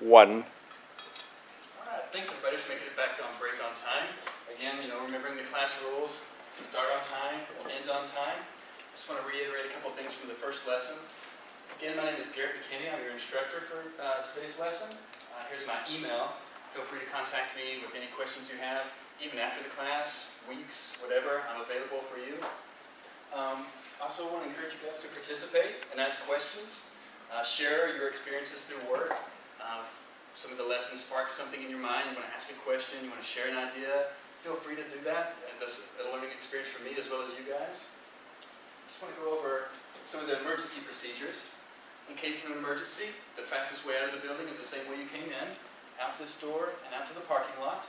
1. All right, thanks everybody for making it back on break on time. Again, remembering the class rules, start on time, end on time. I just want to reiterate a couple things from the first lesson. Again, my name is Garrett McKinney. I'm your instructor for today's lesson. Here's my email. Feel free to contact me with any questions you have, even after the class, weeks, whatever. I'm available for you. Also want to encourage you guys to participate and ask questions. Share your experiences through work. Some of the lessons spark something in your mind. You want to ask a question, you want to share an idea. Feel free to do that. And that's a learning experience for me as well as you guys. Just want to go over some of the emergency procedures. In case of an emergency, the fastest way out of the building is the same way you came in, out this door and out to the parking lot.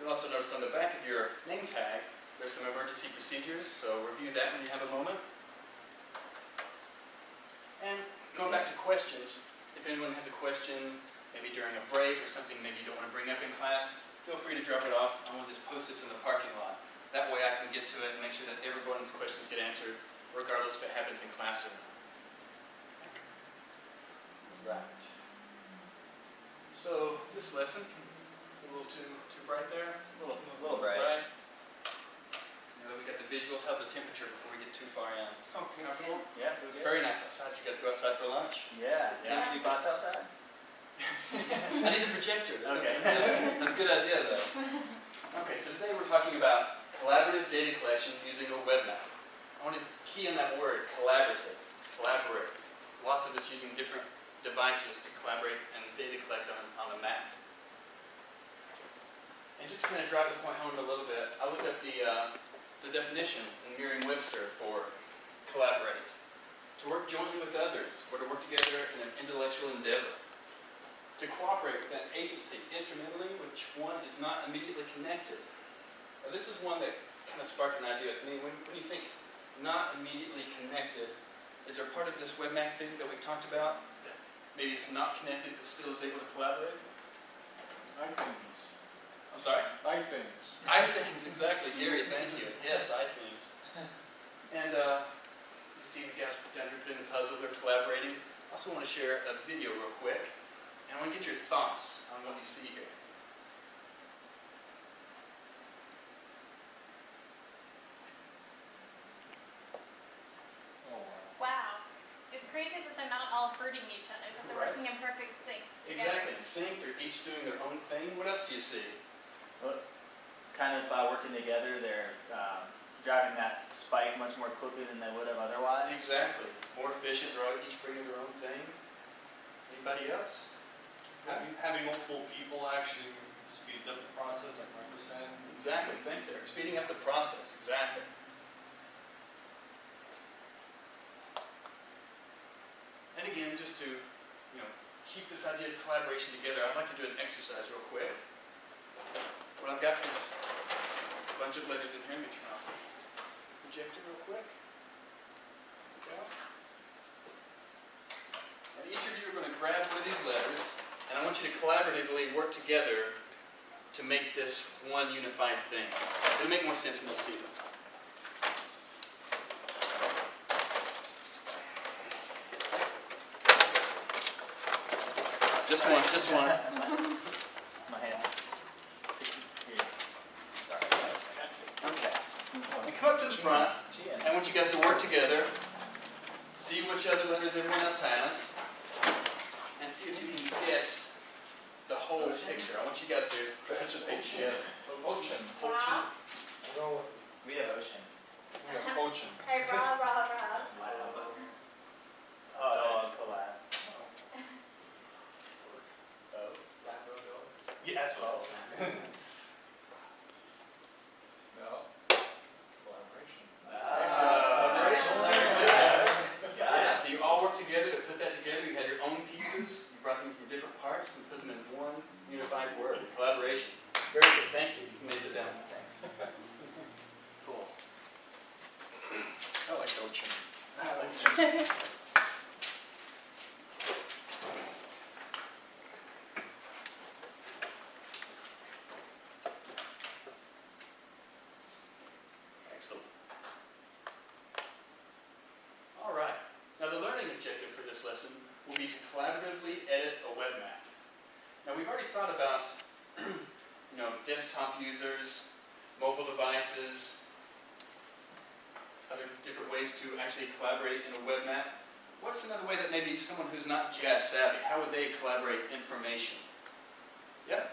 You'll also notice on the back of your name tag, there's some emergency procedures, so review that when you have a moment. And going back to questions, if anyone has a question, maybe during a break or something maybe you don't want to bring up in class, feel free to drop it off on one of these post-its in the parking lot. That way I can get to it and make sure that everyone's questions get answered, regardless if it happens in class or not. Right. So this lesson, it's a little too bright there. It's a little bright. We got the visuals. How's the temperature before we get too far in? Comfortable? Yeah, It's very nice outside. Did you guys go outside for lunch? Yeah. Can we do class outside? I need a projector. Okay. That's a good idea, though. Okay, so today we're talking about collaborative data collection using a web map. I want to key in that word, collaborative. Collaborate. Lots of us using different devices to collaborate and data collect on a map. And just to kind of drive the point home a little bit, I looked up the definition in Merriam-Webster for collaborate. To work jointly with others, or to work together in an intellectual endeavor. To cooperate with an agency instrumentally, which one is not immediately connected. Now, this is one that kind of sparked an idea with me. When you think not immediately connected, is there part of this web mapping that we've talked about that maybe it's not connected but still is able to collaborate? I-things. I'm sorry? I-things. I-things, exactly. Gary, thank you. Yes, I-things. And you see the guys down here putting the puzzle, they're collaborating. I also want to share a video real quick. And I want to get your thoughts on what you see here. Oh, Wow. It's crazy that they're not all hurting each other, that they're Right. working in perfect sync together. Exactly. Sync, they're each doing their own thing. What else do you see? Well, kind of by working together, they're driving that spike much more quickly than they would have otherwise. Exactly. More efficient, they're all each bringing their own thing. Anybody else? Having multiple people actually speeds up the process, like Mike was saying. Exactly. Thanks, Eric. Speeding up the process. Exactly. And again, just to keep this idea of collaboration together, I'd like to do an exercise real quick. What I've got is a bunch of letters in here. Let me turn off the projector real quick. There we go. And each of you are going to grab one of these letters, and I want you to collaboratively work together to make this one unified thing. It'll make more sense when you see them. Just one. My hands. Here. Sorry. Okay. And come up to the front. I want you guys to work together. See which other letters everyone else has. And see if you can guess the whole picture. I want you guys to participate together. Ocean. Wow. We have ocean. We have ocean. Hey, rah, rah, rah. Oh, collab. Yeah, that's what I was saying. No. Collaboration. Collaboration. Very good. Yeah, so you all work together to put that together. You had your own pieces. You brought them from different parts and put them in one unified word. Collaboration. Very good. Thank you. You may sit down. Thanks. Cool. I like ocean. Excellent. All right. Now the learning objective for this lesson will be to collaboratively edit a web map. Now we've already thought about desktop users, mobile devices, other different ways to actually collaborate in a web map. What's another way that maybe someone who's not GIS savvy, how would they collaborate information? Yeah?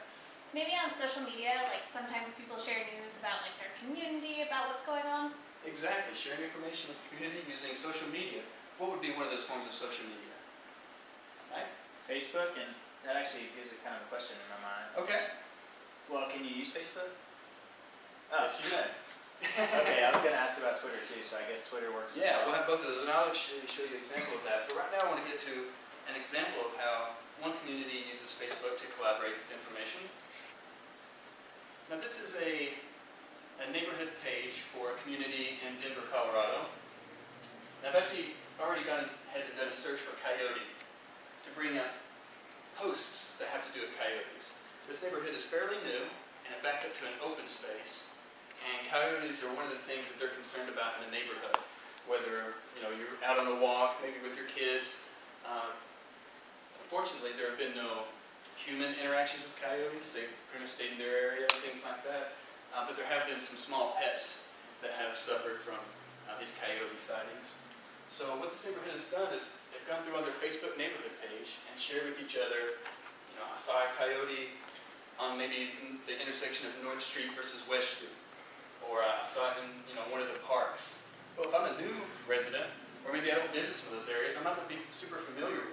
Maybe on social media, like sometimes people share news about like their community, about what's going on. Exactly, sharing information with the community using social media. What would be one of those forms of social media? Right? Facebook, and that actually gives a kind of a question in my mind. Okay. Well, can you use Facebook? Yes, you may. Okay, I was going to ask about Twitter too, so I guess Twitter works. Yeah, we'll have both of those, and I'll actually show you an example of that. But right now I want to get to an example of how one community uses Facebook to collaborate with information. Now this is a neighborhood page for a community in Denver, Colorado. And I've actually already gone ahead and done a search for coyote to bring up posts that have to do with coyotes. This neighborhood is fairly new, and it backs up to an open space. And coyotes are one of the things that they're concerned about in the neighborhood. Whether you're out on a walk, maybe with your kids. Unfortunately, there have been no human interactions with coyotes. They've pretty much stayed in their area, things like that. But there have been some small pets that have suffered from these coyote sightings. So what this neighborhood has done is they've gone through on their Facebook neighborhood page and shared with each other, I saw a coyote on maybe the intersection of North Street versus West Street. Or I saw it in one of the parks. Well, if I'm a new resident, or maybe I don't visit some of those areas, I'm not going to be super familiar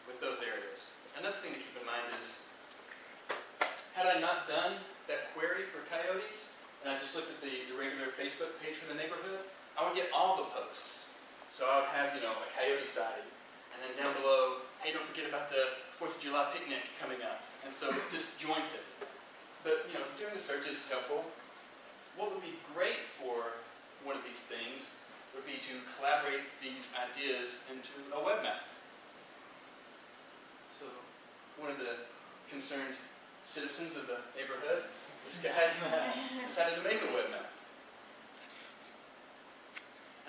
with those areas. Another thing to keep in mind is, had I not done that query for coyotes, and I just looked at the regular Facebook page for the neighborhood, I would get all the posts. So I would have, a coyote sighting. And then down below, hey, don't forget about the 4th of July picnic coming up. And so it's disjointed. But, doing the search is helpful. What would be great for one of these things would be to collaborate these ideas into a web map. So one of the concerned citizens of the neighborhood, this guy, decided to make a web map.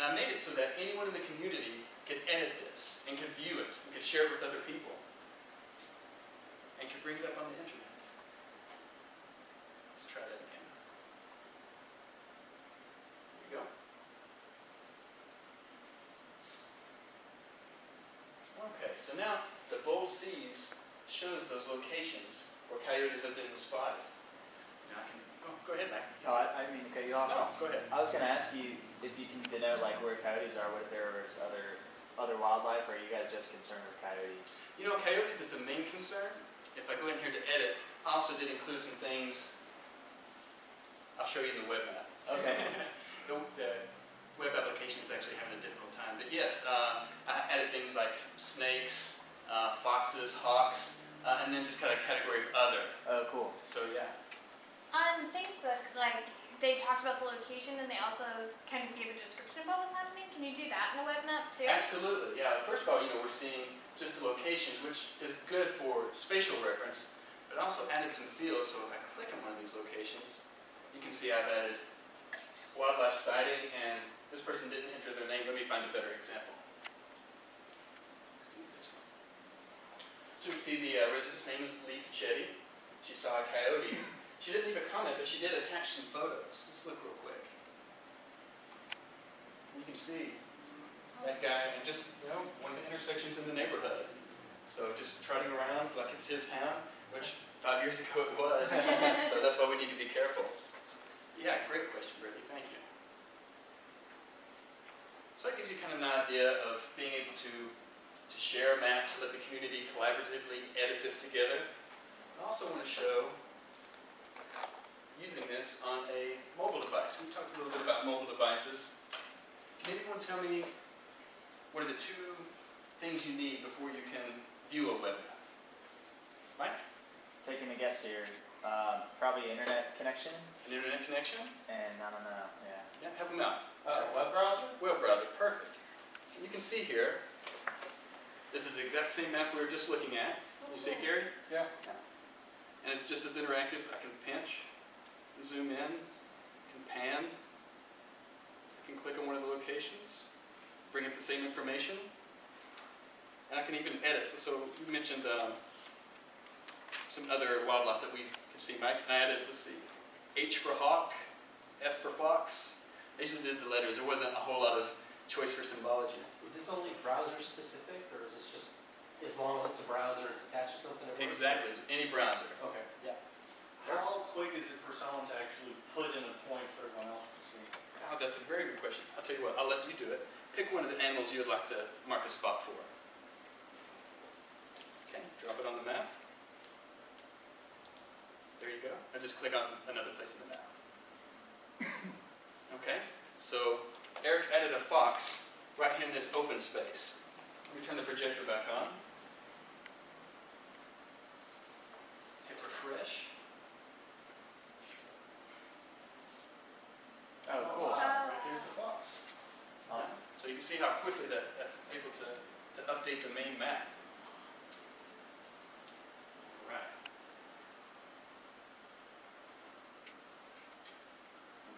And I made it so that anyone in the community could edit this and could view it and could share it with other people and could bring it up on the internet. Let's try that again. There you go. Okay, so now the bold C's shows those locations where coyotes have been spotted. Now I can, go ahead, Mac. Oh, I mean to cut you off. No, go ahead. I was going to ask you if you can denote like where coyotes are, what if there was other wildlife, or are you guys just concerned with coyotes? Coyotes is the main concern. If I go in here to edit, I also did include some things. I'll show you in the web map. Okay. The web application is actually having a difficult time. But yes, I added things like snakes, foxes, hawks, and then just kind of a category of other. Oh, cool. So yeah. On Facebook, they talked about the location and they also kind of gave a description of what was happening. Can you do that in a web map too? Absolutely, yeah. First of all, we're seeing just the locations, which is good for spatial reference, but also added some fields. So if I click on one of these locations, you can see I've added wildlife sighting, and this person didn't enter their name. Let me find a better example. Let's do this one. So we can see the resident's name is Lee Pichetti. She saw a coyote. She didn't leave a comment, but she did attach some photos. Let's look real quick. You can see that guy, and just, one of the intersections in the neighborhood. So just trotting around like it's his town, which 5 years ago it was. So that's why we need to be careful. Yeah, great question, Brittany. Thank you. So that gives you kind of an idea of being able to share a map, to let the community collaboratively edit this together. I also want to show using this on a mobile device. We talked a little bit about mobile devices. Can anyone tell me what are the two things you need before you can view a web map? Mike? Taking a guess here. Probably internet connection, An internet connection? and I don't know, yeah. Yeah, help them out. Web browser? Web browser, perfect. And you can see here, this is the exact same map we were just looking at. You see it, Gary? Yeah. And it's just as interactive. I can pinch, zoom in, can pan. I can click on one of the locations, bring up the same information, and I can even edit. So you mentioned some other wildlife that we can see. Mike and I added, let's see, H for hawk, F for fox. I usually did the letters. There wasn't a whole lot of choice for symbology. Is this only browser specific, or is this just, as long as it's a browser, it's attached to something? Exactly, any browser. Okay, yeah. How quick is it for someone to actually put in a point for everyone else to see? Oh, that's a very good question. I'll tell you what, I'll let you do it. Pick one of the animals you would like to mark a spot for. Okay, drop it on the map. There you go. Now just click on another place in the map. Okay, so Eric added a fox right here in this open space. Let me turn the projector back on. Hit refresh. Oh, cool. Right there's the fox. Awesome. So you can see how quickly that's able to update the main map. Right.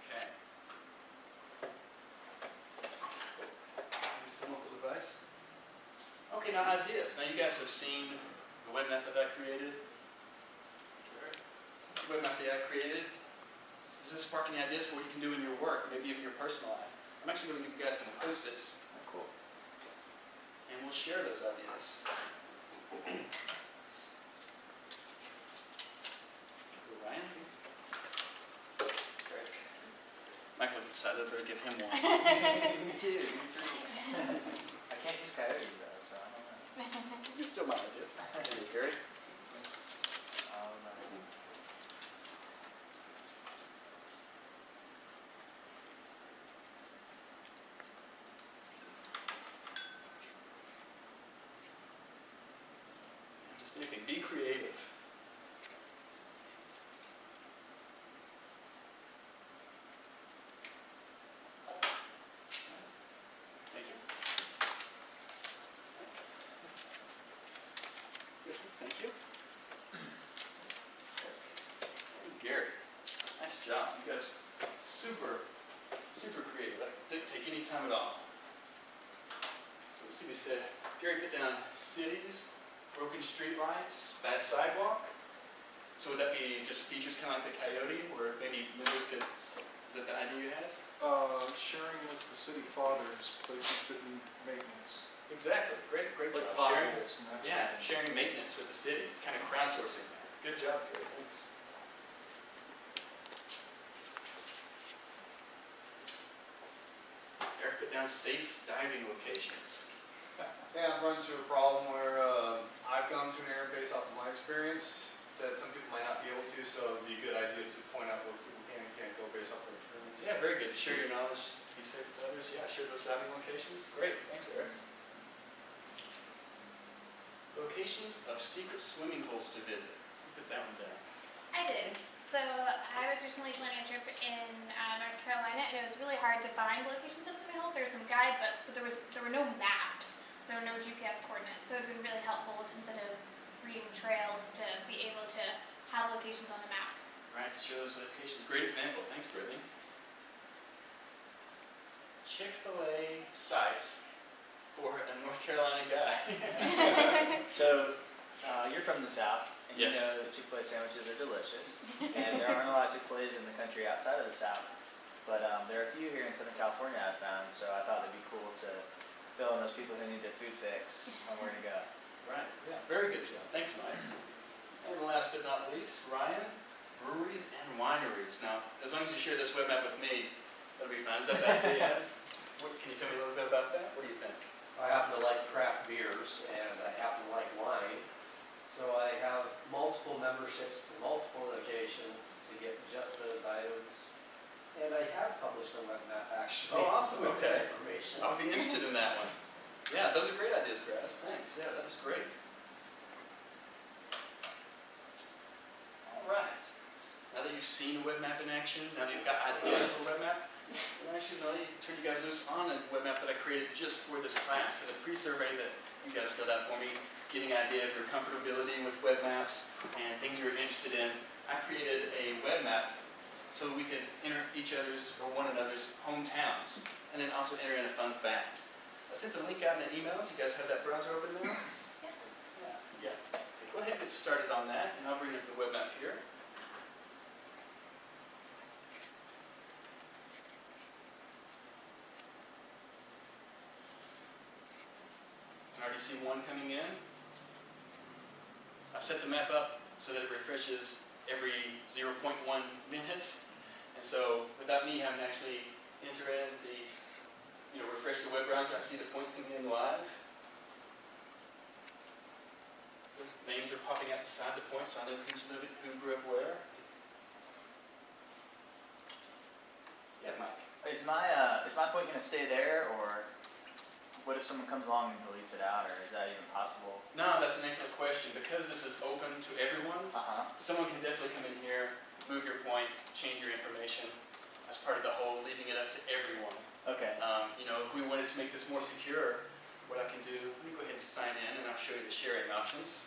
Okay. Use the local device. Okay, now ideas. Now you guys have seen the web map that I created. The web map that I created. Does this spark any ideas for what you can do in your work, maybe even your personal life? I'm actually going to give you guys some Post-its. Cool. And we'll share those ideas. Ryan? Eric? Michael decided I better give him one. Me too. I can't use coyotes though, so I don't know. You still might idea. There you go, Gary. Just anything. Be creative. Thank you. Good. Thank you. And Gary, nice job. You guys super creative. That didn't take any time at all. So let's see, we said, Gary put down cities, broken street lights, bad sidewalk. So would that be just features kind of like the coyote, where maybe members could, is that the idea you had? Sharing with the city fathers places that need maintenance. Exactly, great Like job. Sharing, potholes and that sort yeah, of thing. sharing maintenance with the city, kind of crowdsourcing that. Good job, Gary, thanks. Eric put down safe diving locations. Yeah, I've run into a problem where I've gone to an area based off of my experience that some people might not be able to, so it'd be a good idea to point out where people can and can't go based off their experience. Yeah, very good. Share your knowledge, be safe with others. Yeah, share those diving locations. Great, thanks, Eric. Locations of secret swimming holes to visit. Put that one down. I did. So I was recently planning a trip in North Carolina, and it was really hard to find locations of swimming holes. There were some guidebooks, but there were no maps. There were no GPS coordinates. So it would have been really helpful instead of reading trails to be able to have locations on the map. Right, to show those locations. Great example. Thanks, Brittany. Chick-fil-A sites for a North Carolina guy. So, you're from the South, and Yes. you know that Chick-fil-A sandwiches are delicious, and there aren't a lot of Chick-fil-A's in the country outside of the South, but there are a few here in Southern California I've found, so I thought it'd be cool to fill in those people who need their food fix on where to go. Right, yeah, very good job. Thanks, Mike. And last but not least, Ryan, breweries and wineries. Now, as long as you share this web map with me, that'll be fine. Is that the idea? Can you tell me a little bit about that? What do you think? I happen to like craft beers, and I happen to like wine, so I have multiple memberships to multiple locations to get just those items. And I have published a web map, actually. Oh, awesome, with okay. that information. I would be interested in that one. Yeah, those are great ideas, Grass. Thanks. Yeah, that's great. All right. Now that you've seen a web map in action, now that you've got ideas for a web map, well, actually, no, turn you guys loose on a web map that I created just for this class. And a pre-survey that you guys filled out for me, getting an idea of your comfortability with web maps and things you're interested in. I created a web map so we could enter each other's or one another's hometowns, and then also enter in a fun fact. I sent the link out in an email. Do you guys have that browser open now? Yeah. Yeah. Go ahead and get started on that, and I'll bring up the web map here. I already see one coming in. I've set the map up so that it refreshes every 0.1 minutes. And so without me having to actually enter in the, refresh the web browser, I see the points coming in live. The names are popping out beside the points, so I know who grew up where. Yeah, Mike. Is my point going to stay there, or what if someone comes along and deletes it out, or is that even possible? No, that's an excellent question. Because this is open to everyone, someone can definitely come in here, move your point, change your information as part of the whole, leaving it up to everyone. Okay. If we wanted to make this more secure, what I can do, let me go ahead and sign in, and I'll show you the sharing options.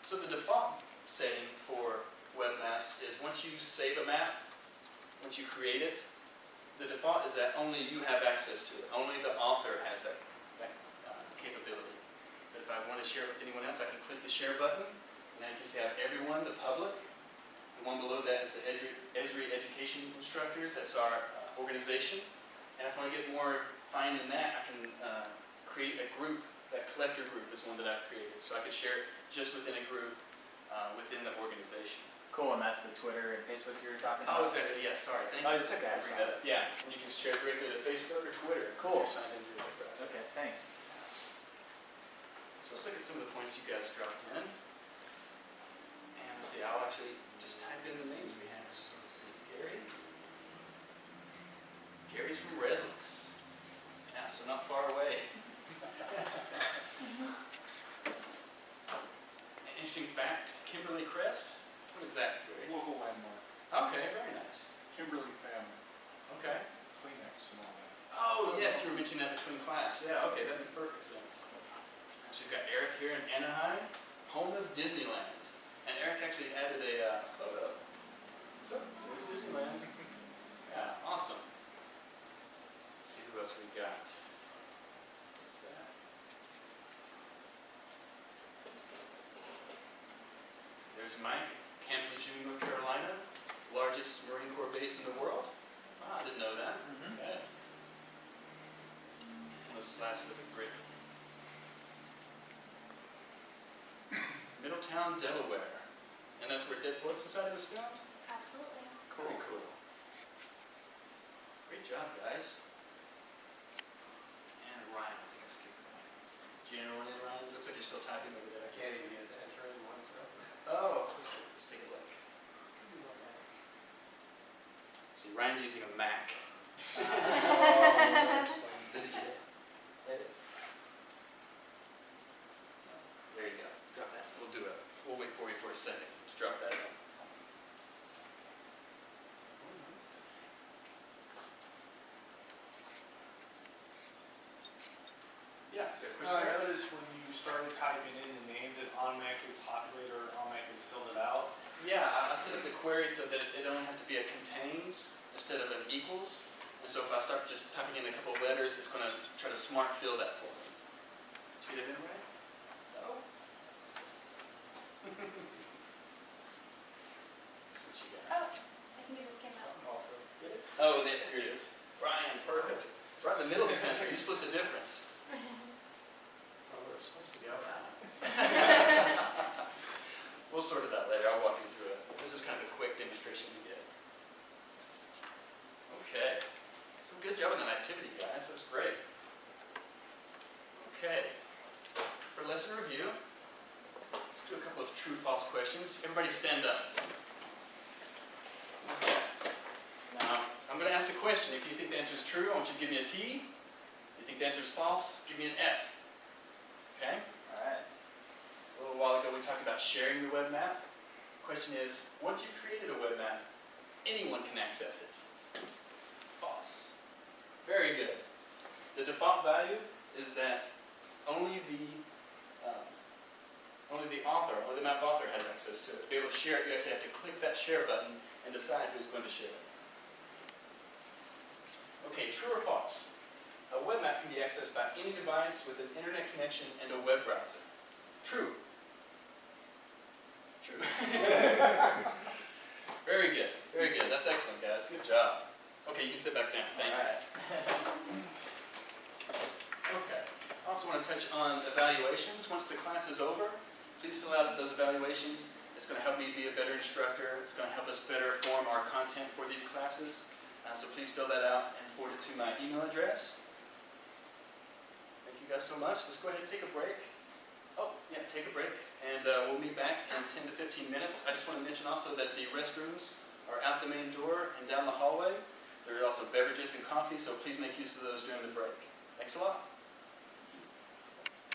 So the default setting for web maps is once you save a map, once you create it, the default is that only you have access to it. Only the author has that capability. But if I want to share it with anyone else, I can click the share button, and I can say I have everyone, the public. The one below that is the Esri Education Instructors. That's our organization. And if I want to get more fine than that, I can create a group. That collector group is one that I've created. So I could share it just within a group within the organization. Cool, and that's the Twitter and Facebook you were talking about? Oh, exactly. Yeah, sorry. Thank you. Oh, it's okay. Bring that up. Yeah, and you can share it directly to Facebook or Twitter. Cool. If you're signed into your web browser. Okay, thanks. So let's look at some of the points you guys dropped in. And let's see, I'll actually just type in the names we have. So let's see, Gary. Gary's from Redlands. Yeah, so not far away. An interesting fact, Kimberly Crest. What is that, Gary? Local landmark, Okay, very nice. Kimberly family, Okay. Kleenex and all that. Oh, yes, you were mentioning that between class. Yeah, okay, that makes perfect sense. So we've got Eric here in Anaheim, home of Disneyland. And Eric actually added a photo. So, there's Disneyland. Yeah, awesome. Let's see who else we got. What's that? There's Mike, Camp Lejeune, North Carolina, largest Marine Corps base in the world. Wow, I didn't know that. Okay. And let's last look at Britain. Middletown, Delaware. And that's where Dead Poet Society was filmed? Absolutely. Very cool. Great job, guys. And Ryan, I think I skipped one. General and Ryan, looks like you're still typing over there. I can't even get to enter in one stuff. Oh, let's take a look. See, Ryan's using a Mac. So did you edit? There you go. Drop that. We'll do it. We'll wait for you for a second. Just drop that in. Yeah. you have a question I there? noticed when you started typing in the names, it automatically populated or automatically filled it out. Yeah, I set up the query so that it only has to be a contains instead of an equals. And so if I start just typing in a couple of letters, it's going to try to smart fill that for me. Did you get it in right? No? That's what you got. Oh, I think it just came out. Oh, here it is. Brian, perfect. It's right in the middle of the country. You split the difference. That's not where it's supposed to be. All right. We'll sort it out later. I'll walk you through it. This is kind of a quick demonstration we did. Okay. So good job on that activity, guys. That was great. Okay. For lesson review, let's do a couple of true-false questions. Everybody stand up. Okay. Now, I'm going to ask a question. If you think the answer is true, I want you to give me a T. If you think the answer is false, give me an F. Okay? All right. A little while ago we talked about sharing the web map. The question is, once you've created a web map, anyone can access it. False. Very good. The default value is that only the map author has access to it. To be able to share it, you actually have to click that share button and decide who's going to share it. Okay, true or false? A web map can be accessed by any device with an internet connection connection, and a web browser. True. True. Very good, very good. That's excellent, guys. Good job. Okay, you can sit back down. Thank you. Alright. Okay. I also want to touch on evaluations. Once the class is over, please fill out those evaluations. It's going to help me be a better instructor. It's going to help us better form our content for these classes. So please fill that out and forward it to my email address. Thank you guys so much. Let's go ahead and take a break. Oh, yeah, take a break. And we'll meet back in 10 to 15 minutes. I just want to mention also that the restrooms are out the main door and down the hallway. There are also beverages and coffee, so please make use of those during the break. Thanks a lot.